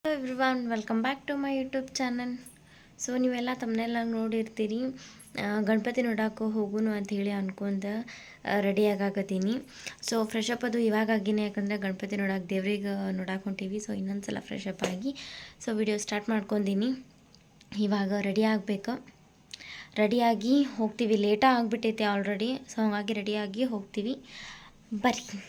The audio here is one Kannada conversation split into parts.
Hello everyone, welcome back to my YouTube channel. So ನೀವೆಲ್ಲ ತಮ್ಮನೆಲ್ಲ ನೋಡಿರ್ತೀರಿ. ಗಣಪತಿ ನೋಡೋಕೆ ಹೋಗುನು ಅಂತ ಹೇಳಿ ಅನ್ಕೊಂಡು ರೆಡಿ ಆಗಾಕತ್ತೀನಿ. ಸೊ ಫ್ರೆಶ್ ಅಪ್ ಅದು ಇವಾಗಾಗಿನೇ, ಯಾಕಂದರೆ ಗಣಪತಿ ನೋಡೋಕೆ ದೇವ್ರಿಗೆ ನೋಡೋಕೆ ಹೊಂಟೀವಿ. ಸೊ ಇನ್ನೊಂದು ಸಲ ಫ್ರೆಶ್ ಅಪ್ ಆಗಿ ಸೊ ವಿಡಿಯೋ ಸ್ಟಾರ್ಟ್ ಮಾಡ್ಕೊತೀನಿ. ಇವಾಗ ರೆಡಿ ಆಗಬೇಕು, ರೆಡಿಯಾಗಿ ಹೋಗ್ತೀವಿ. ಲೇಟಾಗಿ ಆಗಿಬಿಟ್ಟೈತೆ ಆಲ್ರೆಡಿ. ಸೊ ಹಾಗಾಗಿ ರೆಡಿಯಾಗಿ ಹೋಗ್ತೀವಿ, ಬರ್ರಿ.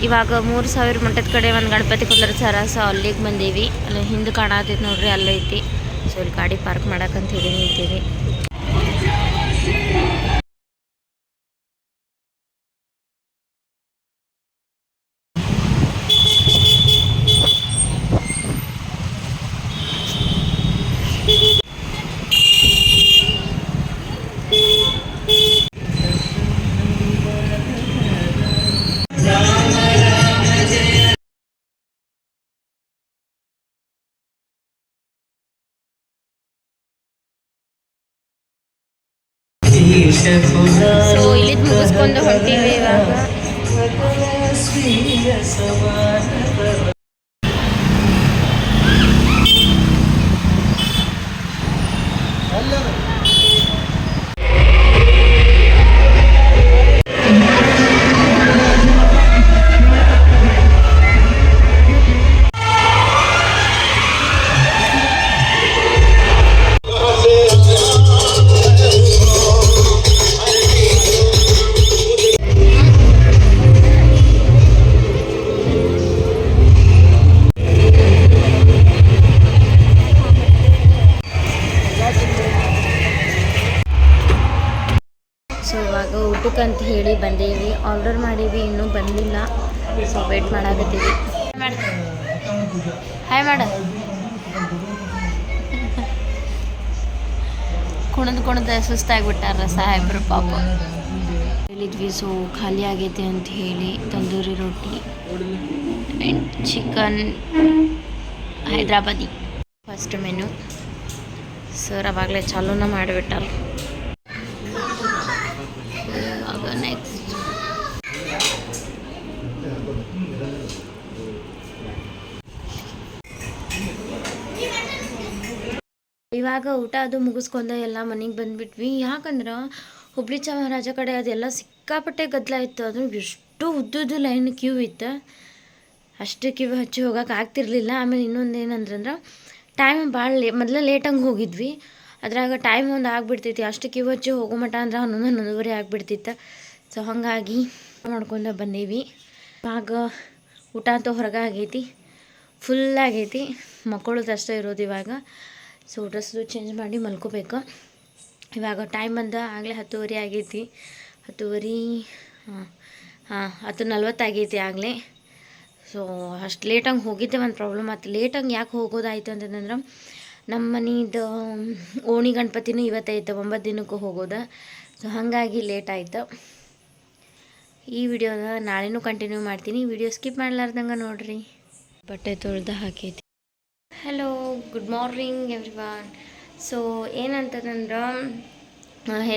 ಇವಾಗ 3000 ಮಟ್ಟದ ಕಡೆ ಒಂದು ಗಣಪತಿ ಕುಂದರ್ಸಾರ. ಸೊ ಅಲ್ಲಿಗೆ ಬಂದೀವಿ. ಅಲ್ಲಿ ಹಿಂದೆ ಕಾಣತೈತಿ ನೋಡ್ರಿ, ಅಲ್ಲೈತಿ. ಸೊ ಇಲ್ಲಿ ಗಾಡಿ ಪಾರ್ಕ್ ಮಾಡಕ್ಕಂತ ಹೇಳಿ ನಿಂತೀವಿ. ಸೊ ಇಲ್ಲಿದ್ ಮುಗಿಸ್ಕೊಂಡು ಹೊಂಟೀವಿ ಇವಾಗ. ಸೊ ಇವಾಗ ಊಟಕ್ಕಂತ ಹೇಳಿ ಬಂದೀವಿ. ಆರ್ಡರ್ ಮಾಡೀವಿ, ಇನ್ನೂ ಬಂದಿಲ್ಲ. So wait ಮಾಡಾಕತ್ತೀವಿ. ಹಾಯ್ ಮಾಡ ಕುಣದ್ ಸುಸ್ತಾಗ್ಬಿಟ್ಟಾರ ಸಾಹೇಬ್ರು ಪಾಪ. ಹೇಳಿದ್ವಿ. ಸೊ ಖಾಲಿ ಆಗೈತೆ ಅಂತ ಹೇಳಿ ತಂದೂರಿ ರೊಟ್ಟಿ and chicken Hyderabadi first menu. Sir ಅವಾಗಲೇ ಚಾಲೂನ ಮಾಡಿಬಿಟ್ಟಾರ. ಇವಾಗ ನೆಕ್ಸ್ಟ್ ಇವಾಗ ಊಟ ಅದು ಮುಗಿಸ್ಕೊಂಡು ಎಲ್ಲ ಮನೆಗೆ ಬಂದುಬಿಟ್ವಿ. ಯಾಕಂದ್ರೆ ಹುಬ್ಳಿ ಚಾಮರಾಜ ಕಡೆ ಅದೆಲ್ಲ ಸಿಕ್ಕಾಪಟ್ಟೆ ಗದ್ದಲ ಇತ್ತು. ಅದು ಎಷ್ಟು ಉದ್ದುದ್ದು ಲೈನ್ ಕ್ಯೂ ಇತ್ತು. ಅಷ್ಟು ಕ್ಯೂ ಹಚ್ಚಿ ಹೋಗೋಕೆ ಆಗ್ತಿರ್ಲಿಲ್ಲ. ಆಮೇಲೆ ಇನ್ನೊಂದು ಏನಂದ್ರೆ ಟೈಮ್ ಭಾಳ ಮೊದಲೇ ಲೇಟಂಗೆ ಹೋಗಿದ್ವಿ. ಅದ್ರಾಗ ಟೈಮ್ ಒಂದು ಆಗಿಬಿಡ್ತೈತಿ. ಅಷ್ಟು ಕ್ಯೂ ಹಚ್ಚಿ ಹೋಗೋ ಮಟ ಅಂದ್ರೆ 11:30 ಆಗಿಬಿಡ್ತಿತ್ತು. ಸೊ ಹಾಗಾಗಿ ಮಾಡ್ಕೊಂಡು ಬಂದೀವಿ. ಇವಾಗ ಊಟ ಅಂತೂ ಹೊರಗೆ ಆಗೈತಿ, ಫುಲ್ ಆಗೈತಿ. ಮಕ್ಕಳದ್ದು ಅಷ್ಟೇ ಇರೋದು ಇವಾಗ. ಸೊ ಡ್ರೆಸ್ಸು ಚೇಂಜ್ ಮಾಡಿ ಮಲ್ಕೋಬೇಕು. ಇವಾಗ ಟೈಮ್ ಬಂದ ಆಗಲೇ 10:30 ಆಗೈತಿ. 10:30 10:40 ಆಗೈತಿ ಆಗಲೇ. ಸೊ ಅಷ್ಟು ಲೇಟಂಗೆ ಹೋಗಿದ್ದೆ ಒಂದು ಪ್ರಾಬ್ಲಮ್ ಆಯ್ತು. ಲೇಟಂಗೆ ಯಾಕೆ ಹೋಗೋದಾಯ್ತು ಅಂತಂದ್ರೆ ನಮ್ಮ ಮನೆದು ಓಣಿ ಗಣಪತಿನೂ ಇವತ್ತೈತೆ, 9 ದಿನಕ್ಕೂ ಹೋಗೋದು. ಸೊ ಹಾಗಾಗಿ ಲೇಟ್ ಆಯಿತು. ಈ ವಿಡಿಯೋನ ನಾಳೆನೂ ಕಂಟಿನ್ಯೂ ಮಾಡ್ತೀನಿ. ವಿಡಿಯೋ ಸ್ಕಿಪ್ ಮಾಡಲಾರ್ದಂಗೆ ನೋಡಿರಿ. ಬಟ್ಟೆ ತೊಳ್ದು ಹಾಕೈತಿ. Hello, good morning everyone. So ಏನಂತಂದ್ರೆ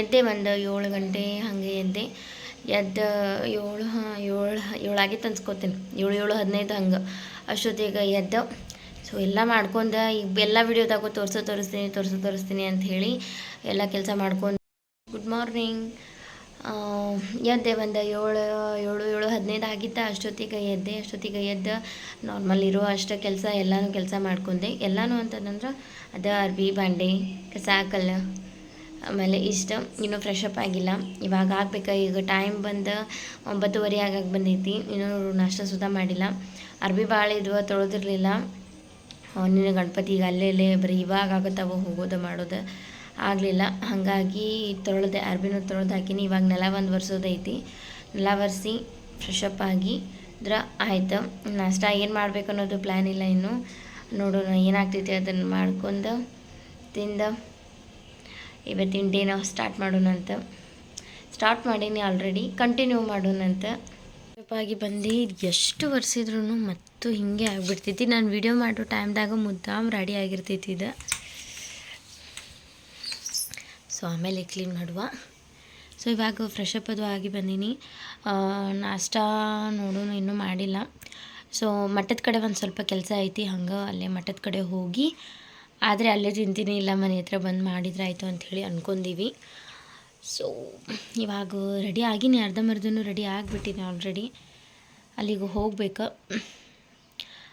ಎದ್ದೆ ಒಂದು 7 ಗಂಟೆ ಹಾಗೆ ಎದ್ದೆ. 7 ಆಗಿತ್ತು ಅನ್ಸ್ಕೋತೀನಿ. 7:15 ಹಂಗೆ ಅಷ್ಟೊತ್ತಿಗೆ ಎದ್ದೆ. ಸೊ ಎಲ್ಲ ಮಾಡ್ಕೊಂಡು ಈಗ ಎಲ್ಲ ವಿಡಿಯೋದಾಗೂ ತೋರಿಸ್ತೀನಿ ಅಂತ ಹೇಳಿ ಎಲ್ಲ ಕೆಲಸ ಮಾಡ್ಕೊಂಡು ಗುಡ್ ಮಾರ್ನಿಂಗ್ ಎದ್ದೆ. ಒಂದು 7:15 ಆಗಿತ್ತು. ಅಷ್ಟೊತ್ತಿಗೆ ಎದ್ದು ನಾರ್ಮಲ್ ಇರೋ ಅಷ್ಟು ಕೆಲಸ ಎಲ್ಲನೂ ಕೆಲಸ ಮಾಡ್ಕೊಂಡೆ. ಎಲ್ಲನೂ ಅಂತಂದ್ರೆ ಅದು ಅರ್ಬಿ ಬಾಂಡೆ ಕಸ ಹಾಕಲ್ಲ, ಆಮೇಲೆ ಇಷ್ಟ. ಇನ್ನೂ ಫ್ರೆಶ್ ಅಪ್ ಆಗಿಲ್ಲ, ಇವಾಗ ಆಗ್ಬೇಕು. ಈಗ ಟೈಮ್ ಬಂದು 9:30 ಆಗಕ್ಕೆ ಬಂದೈತಿ. ಇನ್ನೂ ನಾಷ್ಟ ಸುಧಾ ಮಾಡಿಲ್ಲ. ಅರ್ಬಿ ಭಾಳ ಇದ್ವು, ತೊಳೆದಿರಲಿಲ್ಲ. ನಿನ್ನ ಗಣಪತಿಗೆ ಅಲ್ಲೇ ಬರೀ ಇವಾಗ ಆಗುತ್ತವ ಹೋಗೋದು ಮಾಡೋದು ಆಗಲಿಲ್ಲ. ಹಾಗಾಗಿ ತೊಳೆದೆ, ಅರ್ಬಿನೂ ತೊಳೆದು ಹಾಕಿನಿ. ಇವಾಗ ನೆಲ ಒಂದು ಒರೆಸೋದೈತಿ. ನೆಲ ಒರೆಸಿ ಫ್ರೆಶ್ ಅಪ್ ಆಗಿ ಇದ್ರೆ ಆಯಿತು. ನಾಷ್ಟ ಏನು ಮಾಡಬೇಕು ಅನ್ನೋದು ಪ್ಲ್ಯಾನ್ ಇಲ್ಲ ಇನ್ನು. ನೋಡೋಣ ಏನಾಗ್ತೈತಿ ಅದನ್ನು ಮಾಡ್ಕೊಂಡು ತಿಂದು ಇವತ್ತಿನ ಡೇ ನಾವು ಸ್ಟಾರ್ಟ್ ಮಾಡೋಣ ಅಂತ. ಸ್ಟಾರ್ಟ್ ಮಾಡೀನಿ ಆಲ್ರೆಡಿ, ಕಂಟಿನ್ಯೂ ಮಾಡೋಣಂತ. ಆಗಿ ಬಂದು ಎಷ್ಟು ವರ್ಷಿದ್ರೂ ಮತ್ತು ಹಿಂಗೆ ಆಗಿಬಿಡ್ತೈತಿ. ನಾನು ವಿಡಿಯೋ ಮಾಡೋ ಟೈಮ್ದಾಗ ಮುದ್ದಾಮ್ ರೆಡಿ ಆಗಿರ್ತೈತಿ ಇದು. ಸೊ ಆಮೇಲೆ ಕ್ಲೀನ್ ಮಾಡುವ. ಸೊ ಇವಾಗ ಫ್ರೆಶ್ ಅಪ್ ಅದು ಆಗಿ ಬಂದೀನಿ. ನಾಷ್ಟಾ ನೋಡೋಣ, ಇನ್ನೂ ಮಾಡಿಲ್ಲ. ಸೊ ಮಠದ ಕಡೆ ಒಂದು ಸ್ವಲ್ಪ ಕೆಲಸ ಐತಿ, ಹಂಗೆ ಅಲ್ಲೇ ಮಠದ ಕಡೆ ಹೋಗಿ ಆದರೆ ಅಲ್ಲೇ ತಿಂತೀನಿ, ಇಲ್ಲ ಮನೆ ಹತ್ರ ಬಂದು ಮಾಡಿದ್ರೆ ಆಯಿತು ಅಂಥೇಳಿ ಅಂದ್ಕೊಂಡೀವಿ. ಸೊ ಇವಾಗ ರೆಡಿ ಆಗಿನಿ, ಅರ್ಧಂಬರ್ಧನೂ ರೆಡಿ ಆಗಿಬಿಟ್ಟಿನಿ ಆಲ್ರೆಡಿ. ಅಲ್ಲಿಗೆ ಹೋಗ್ಬೇಕು,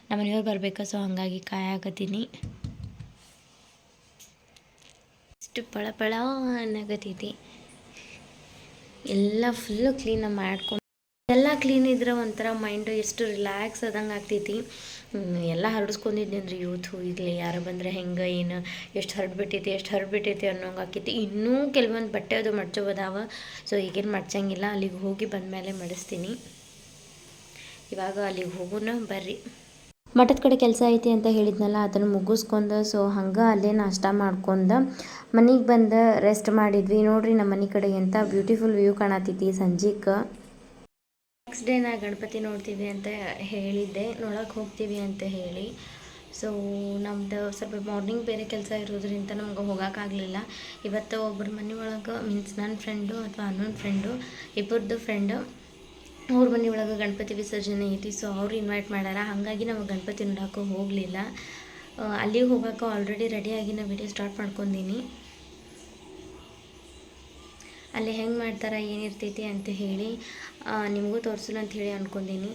ನಮ್ಮ ಮನೆಯವ್ರು ಬರ್ಬೇಕು. ಸೊ ಹಾಗಾಗಿ ಕಾಯಾಕತ್ತೀನಿ. ಇಷ್ಟು ಪಳ ಅನ್ನಕತ್ತೈತಿ. ಎಲ್ಲ ಫುಲ್ಲು ಕ್ಲೀನಾಗಿ ಮಾಡ್ಕೊಂಡು, ಎಲ್ಲ ಕ್ಲೀನ್ ಇದ್ರೆ ಒಂಥರ ಮೈಂಡು ಎಷ್ಟು ರಿಲ್ಯಾಕ್ಸ್ ಆದಂಗೆ ಆಗ್ತೈತಿ. ಎಲ್ಲ ಹರಡಿಸ್ಕೊಂಡಿದ್ನಿ ಅಂದ್ರೆ ಯೂತು ಇರಲಿ, ಯಾರು ಬಂದರೆ ಹೆಂಗೆ ಏನು ಎಷ್ಟು ಹರಡ್ಬಿಟ್ಟೈತಿ ಅನ್ನೋಂಗೆ ಆಕೈತಿ. ಇನ್ನೂ ಕೆಲವೊಂದು ಬಟ್ಟೆ ಅದು ಮಡ್ಚೋದಾವ. ಸೊ ಈಗೇನು ಮಡ್ಚಂಗಿಲ್ಲ, ಅಲ್ಲಿಗೆ ಹೋಗಿ ಬಂದಮೇಲೆ ಮಡಿಸ್ತೀನಿ. ಇವಾಗ ಅಲ್ಲಿಗೆ ಹೋಗೋಣ ಬರ್ರಿ. ಮಠದ ಕಡೆ ಕೆಲಸ ಐತಿ ಅಂತ ಹೇಳಿದ್ನಲ್ಲ, ಅದನ್ನು ಮುಗಿಸ್ಕೊಂಡು ಸೊ ಹಂಗೆ ಅಲ್ಲೇ ನಾಷ್ಟ ಮಾಡ್ಕೊಂಡು ಮನೆಗೆ ಬಂದು ರೆಸ್ಟ್ ಮಾಡಿದ್ವಿ. ನೋಡ್ರಿ ನಮ್ಮ ಮನೆ ಕಡೆ ಎಂಥ ಬ್ಯೂಟಿಫುಲ್ ವ್ಯೂ ಕಾಣತೈತಿ ಸಂಜೆಗೆ. ನೆಕ್ಸ್ಟ್ ಡೇ ನಾ ಗಣಪತಿ ನೋಡ್ತೀವಿ ಅಂತ ಹೇಳಿದ್ದೆ, ನೋಡೋಕೆ ಹೋಗ್ತೀವಿ ಅಂತ ಹೇಳಿ. ಸೊ ನಮ್ಮದು ಸ್ವಲ್ಪ ಮಾರ್ನಿಂಗ್ ಬೇರೆ ಕೆಲಸ ಇರೋದ್ರಿಂದ ನಮ್ಗೆ ಹೋಗೋಕ್ಕಾಗಲಿಲ್ಲ. ಇವತ್ತು ಒಬ್ಬರ ಮನೆ ಒಳಗೆ ಮೀನ್ಸ್ ನನ್ನ ಫ್ರೆಂಡು ಅಥವಾ ಅನ್ನೊಂದು ಫ್ರೆಂಡು, ಇಬ್ಬರದ್ದು ಫ್ರೆಂಡು ಅವ್ರ ಮನೆ ಒಳಗೆ ಗಣಪತಿ ವಿಸರ್ಜನೆ ಐತಿ. ಸೊ ಅವ್ರು ಇನ್ವೈಟ್ ಮಾಡ್ಯಾರ, ಹಾಗಾಗಿ ನಾವು ಗಣಪತಿ ನೋಡೋಕೆ ಹೋಗಲಿಲ್ಲ. ಅಲ್ಲಿಗೆ ಹೋಗೋಕೆ ಆಲ್ರೆಡಿ ರೆಡಿಯಾಗಿ ನಾನು ವಿಡಿಯೋ ಸ್ಟಾರ್ಟ್ ಮಾಡ್ಕೊಂಡೀನಿ. ಅಲ್ಲಿ ಹೆಂಗೆ ಮಾಡ್ತಾರೆ ಏನಿರ್ತೈತಿ ಅಂತ ಹೇಳಿ ನಿಮಗೂ ತೋರಿಸೋಣ ಅಂತ ಹೇಳಿ ಅಂದ್ಕೊಂಡೀನಿ.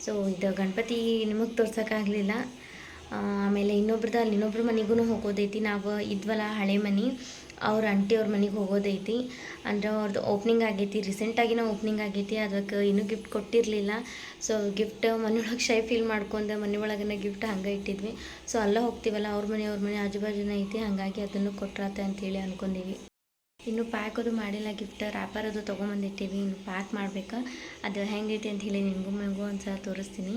ಸೊ ಇದು ಗಣಪತಿ ನಿಮಗೆ ತೋರ್ಸೋಕ್ಕಾಗಲಿಲ್ಲ. ಆಮೇಲೆ ಇನ್ನೊಬ್ರ ಮನೆಗೂ ಹೋಗೋದೈತಿ. ನಾವು ಇದ್ವಲ್ಲ ಹಳೆ ಮನೆ, ಅವ್ರ ಆಂಟಿ ಅವ್ರ ಮನೆಗೆ ಹೋಗೋದೈತಿ. ಅಂದ್ರೆ ಅವ್ರದ್ದು ಓಪ್ನಿಂಗ್ ಆಗೈತಿ, ರೀಸೆಂಟಾಗಿನ ಓಪ್ನಿಂಗ್ ಆಗೈತಿ. ಅದಕ್ಕೆ ಇನ್ನೂ ಗಿಫ್ಟ್ ಕೊಟ್ಟಿರಲಿಲ್ಲ. ಸೊ ಗಿಫ್ಟ್ ಮನೆಯೊಳಗೆ ಶೈ ಫೀಲ್ ಮಾಡ್ಕೊಂಡು ಮನೆ ಒಳಗನೆ ಗಿಫ್ಟ್ ಹಂಗೆ ಇಟ್ಟಿದ್ವಿ. ಸೊ ಅಲ್ಲೇ ಹೋಗ್ತೀವಲ್ಲ, ಅವ್ರ ಮನೆ ಆಜು ಬಾಜುನ ಐತಿ, ಹಾಗಾಗಿ ಅದನ್ನು ಕೊಟ್ರಾತೆ ಅಂಥೇಳಿ ಅಂದ್ಕೊಂಡೀವಿ. ಇನ್ನು ಪ್ಯಾಕ್ ಅದು ಮಾಡಿಲ್ಲ, ಗಿಫ್ಟ್ ರ್ಯಾಪರ್ ಅದು ತೊಗೊಂಬಂದಿರ್ತೀವಿ. ಇನ್ನು ಪ್ಯಾಕ್ ಮಾಡ್ಬೇಕು. ಅದು ಹೆಂಗೈತಿ ಅಂತ ಹೇಳಿ ನಿಮಗೂ ಒಂದ್ಸಲ ತೋರಿಸ್ತೀನಿ.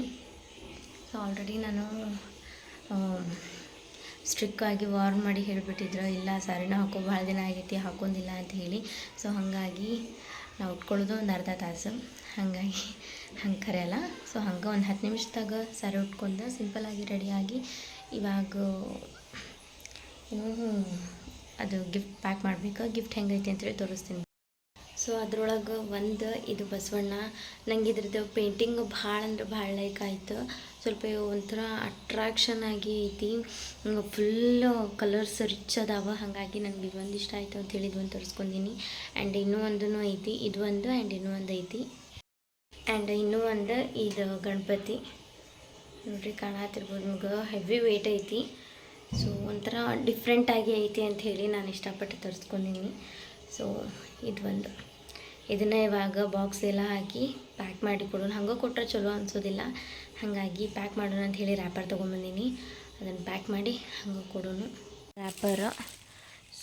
ಸೊ ಆಲ್ರೆಡಿ ನಾನು ಸ್ಟ್ರಿಕ್ಕಾಗಿ ವಾರ್ನ್ ಮಾಡಿ ಹೇಳಿಬಿಟ್ಟಿದ್ರು, ಇಲ್ಲ ಸಾರಿನ ಹಾಕೋ ಭಾಳ ದಿನ ಆಗೈತಿ ಹಾಕೊಂಡಿಲ್ಲ ಅಂತ ಹೇಳಿ. ಸೊ ಹಾಗಾಗಿ ನಾವು ಉಟ್ಕೊಳ್ಳೋದು ಒಂದು ಅರ್ಧ ತಾಸು, ಹಾಗಾಗಿ ಹಂಗೆ ಕರೆಯಲ್ಲ. ಸೊ ಹಂಗೆ ಒಂದು 10 ನಿಮಿಷದಾಗ ಸಾರಿ ಉಟ್ಕೊಂಡು ಸಿಂಪಲ್ಲಾಗಿ ರೆಡಿಯಾಗಿ ಇವಾಗ ಅದು ಗಿಫ್ಟ್ ಪ್ಯಾಕ್ ಮಾಡಬೇಕು. ಗಿಫ್ಟ್ ಹೆಂಗೈತಿ ಅಂತೇಳಿ ತೋರಿಸ್ತೀನಿ. ಸೊ ಅದ್ರೊಳಗೆ ಒಂದು ಇದು ಬಸವಣ್ಣ, ನಂಗೆ ಇದ್ರದ್ದು ಪೇಂಟಿಂಗ್ ಭಾಳ ಅಂದ್ರೆ ಭಾಳ ಲೈಕ್ ಆಯಿತು. ಸ್ವಲ್ಪ ಒಂಥರ ಅಟ್ರಾಕ್ಷನ್ ಆಗಿ ಐತಿ, ಫುಲ್ಲು ಕಲರ್ಸ್ ರಿಚ್ ಅದಾವ. ಹಾಗಾಗಿ ನನಗೆ ಇದೊಂದು ಇಷ್ಟ ಆಯಿತು ಅಂತೇಳಿ ಇದೊಂದು ತೋರಿಸ್ಕೊಂಡೀನಿ. ಆ್ಯಂಡ್ ಇನ್ನೂ ಒಂದು ಐತಿ, ಇದು ಒಂದು ಆ್ಯಂಡ್ ಇನ್ನೂ ಒಂದು ಐತಿ. ಆ್ಯಂಡ್ ಇನ್ನೂ ಒಂದು ಇದು ಗಣಪತಿ ನೋಡ್ರಿ, ಕಾಣತ್ತಿರ್ಬೋದು ನಿಮ್ಗೆ. ಹೆವಿ ವೇಟ್ ಐತಿ. ಸೊ ಒಂಥರ ಡಿಫ್ರೆಂಟಾಗಿ ಐತಿ ಅಂತ ಹೇಳಿ ನಾನು ಇಷ್ಟಪಟ್ಟು ತರಿಸ್ಕೊಂಡೀನಿ. ಸೊ ಇದನ್ನು ಇವಾಗ ಬಾಕ್ಸ್ ಎಲ್ಲ ಹಾಕಿ ಪ್ಯಾಕ್ ಮಾಡಿ ಕೊಡೋಣ. ಹಂಗೆ ಕೊಟ್ಟರೆ ಚಲೋ ಅನಿಸೋದಿಲ್ಲ, ಹಾಗಾಗಿ ಪ್ಯಾಕ್ ಮಾಡೋಣ ಅಂತ ಹೇಳಿ ರ್ಯಾಪರ್ ತೊಗೊಂಬಂದೀನಿ. ಅದನ್ನು ಪ್ಯಾಕ್ ಮಾಡಿ ಹಂಗೆ ಕೊಡೋಣ ರ್ಯಾಪರ್.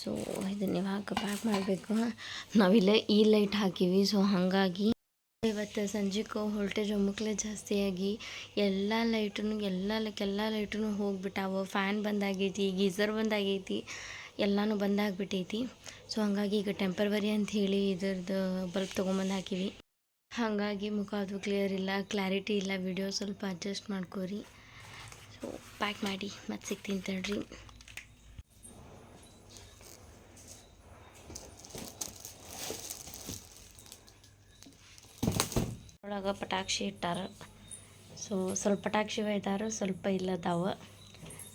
ಸೊ ಇದನ್ನು ಇವಾಗ ಪ್ಯಾಕ್ ಮಾಡಬೇಕು. ನಾವಿಲ್ಲೇ ಈ ಲೈಟ್ ಹಾಕೀವಿ. ಸೊ ಹಾಗಾಗಿ ಇವತ್ತು ಸಂಜೆಗೆ ವೋಲ್ಟೇಜ್ ಒಮ್ಮಕ್ಲೆ ಜಾಸ್ತಿಯಾಗಿ ಎಲ್ಲ ಲೈಟೂ ಹೋಗ್ಬಿಟ್ಟಾವ. ಫ್ಯಾನ್ ಬಂದಾಗೈತಿ, ಗೀಝರ್ ಬಂದಾಗೈತಿ, ಎಲ್ಲನೂ ಬಂದಾಗ್ಬಿಟ್ಟೈತಿ. ಸೊ ಹಾಗಾಗಿ ಈಗ ಟೆಂಪರ್ವರಿ ಅಂಥೇಳಿ ಇದ್ರದ್ದು ಬಲ್ಬ್ ತೊಗೊಂಬಂದು ಹಾಕಿವಿ. ಹಾಗಾಗಿ ಮುಖ ಅದು ಕ್ಲಾರಿಟಿ ಇಲ್ಲ, ವಿಡಿಯೋ ಸ್ವಲ್ಪ ಅಡ್ಜಸ್ಟ್ ಮಾಡ್ಕೋರಿ. ಸೊ ಪ್ಯಾಕ್ ಮಾಡಿ ಮತ್ತೆ ಸಿಗ್ತೀನಿ ತಡ್ರಿ. ಒಳಗೆ ಪಟಾಕ್ಷಿ ಇಟ್ಟಾರ. ಸೊ ಸ್ವಲ್ಪ ಪಟಾಕ್ಷಿ ಇದ್ದಾರ, ಸ್ವಲ್ಪ ಇಲ್ಲದಾವ.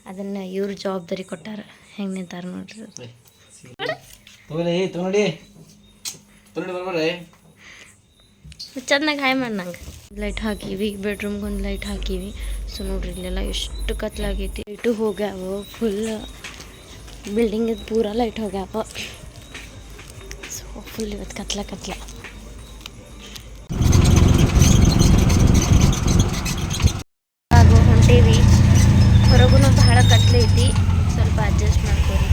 ಅದನ್ನು ಇವ್ರ ಜವಾಬ್ದಾರಿ ಕೊಟ್ಟಾರ. ಹೆಂಗೆ ನಿಂತಾರ ನೋಡ್ರಿ. ಚೆನ್ನಾಗಿ ಹಾಯ್ ಮಾಡಿ ನಂಗೆ ಲೈಟ್ ಹಾಕಿವಿ. ಬೆಡ್ರೂಮ್ಗೆ ಒಂದು ಲೈಟ್ ಹಾಕಿವಿ. ಸೊ ನೋಡ್ರಿ ಇಲ್ಲೆಲ್ಲ ಎಷ್ಟು ಕತ್ಲಾಗೈತಿ. ಲೈಟು ಹೋಗ್ಯಾವ, ಫುಲ್ ಬಿಲ್ಡಿಂಗ್ ಪೂರ ಲೈಟ್ ಹೋಗ್ಯಾವ. ಸೊ ಫುಲ್ ಇವತ್ತು ಕತ್ಲ ಹೊಂಟೇವಿ. ಹೊರಗೂ ಬಹಳ ಕತ್ಲೈತಿ, ಸ್ವಲ್ಪ ಅಡ್ಜಸ್ಟ್ ಮಾಡ್ಕೊರಿ.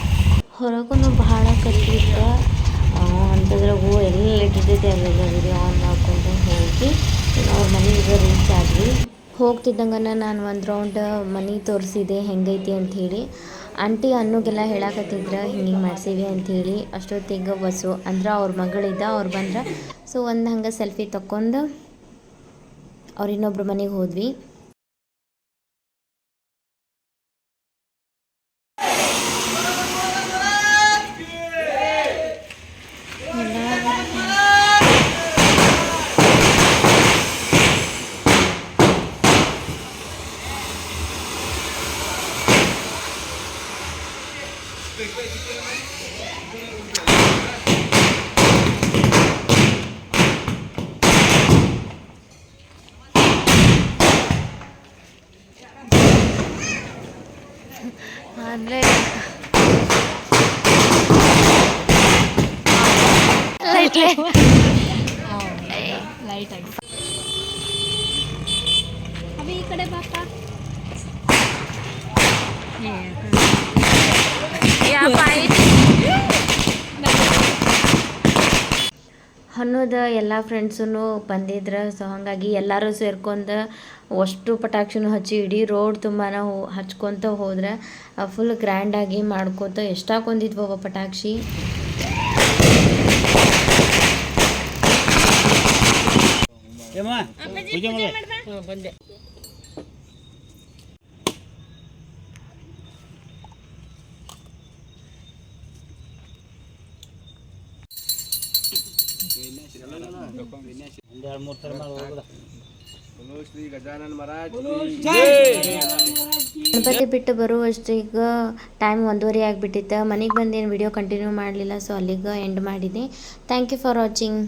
ಹೊರಗೂ ಬಹಳ ಕತ್ಲಿತ್ತು ಅಂತದ್ರಾಗೂ ಎಲ್ಲ ಲೈಟ್ ಇರ್ತೈತಿ. ಅಲ್ಲೆಲ್ಲ ವಿಡಿಯೋ ಆನ್ ಮಾಡ್ಕೊಂಡು ಹೋಗಿ ಅವ್ರ ಮನೆಗೆ ರೀಚ್ ಆದ್ವಿ. ಹೋಗ್ತಿದ್ದಂಗೆ ನಾನು ಒಂದು ರೌಂಡ್ ಮನೆ ತೋರಿಸಿದೆ ಹೆಂಗೈತಿ ಅಂಥೇಳಿ. ಆಂಟಿ ಅನ್ನೋಗೆಲ್ಲ ಹೇಳಕತ್ತಿದ್ರು ಹಿಂಗೆ ಮಾಡ್ಸೀವಿ ಅಂಥೇಳಿ. ಅಷ್ಟೊತ್ತಿಗೆ ವಸು ಅಂದ್ರೆ ಅವ್ರ ಮಗಳಿದ್ದ ಅವ್ರು ಬಂದ್ರೆ, ಸೊ ಒಂದು ಹಂಗೆ ಸೆಲ್ಫಿ ತಕ್ಕೊಂಡು ಅವ್ರು ಇನ್ನೊಬ್ರು ಮನೆಗೆ ಹೋದ್ವಿ. ಅಂದರೆ ಲೈಟ್ ಆಗಿ ಅವಿ ಈ ಕಡೆ ಬಾಪ ಅನ್ನೋದು ಎಲ್ಲ ಫ್ರೆಂಡ್ಸೂ ಬಂದಿದ್ರು. ಸೊ ಹಾಗಾಗಿ ಎಲ್ಲರೂ ಸೇರ್ಕೊಂಡು ಅಷ್ಟು ಪಟಾಕ್ಷಿನೂ ಹಚ್ಚಿ ಇಡೀ ರೋಡ್ ತುಂಬ ನಾವು ಹಚ್ಕೊತ ಹೋದ್ರೆ ಫುಲ್ ಗ್ರ್ಯಾಂಡಾಗಿ ಮಾಡ್ಕೊತ ಎಷ್ಟಾಕೊಂಡಿದ್ವವ ಪಟಾಕ್ಷಿ. ಬಂದೆ ಗಣಪತಿ ಬಿಟ್ಟು ಬರುವಷ್ಟೀಗ ಟೈಮ್ 1:30 ಆಗಿಬಿಟ್ಟಿತ್ತು. ಮನೆಗೆ ಬಂದೇನು ವಿಡಿಯೋ ಕಂಟಿನ್ಯೂ ಮಾಡಲಿಲ್ಲ, ಸೊ ಅಲ್ಲಿಗೆ ಎಂಡ್ ಮಾಡಿದೆ. Thank you for watching.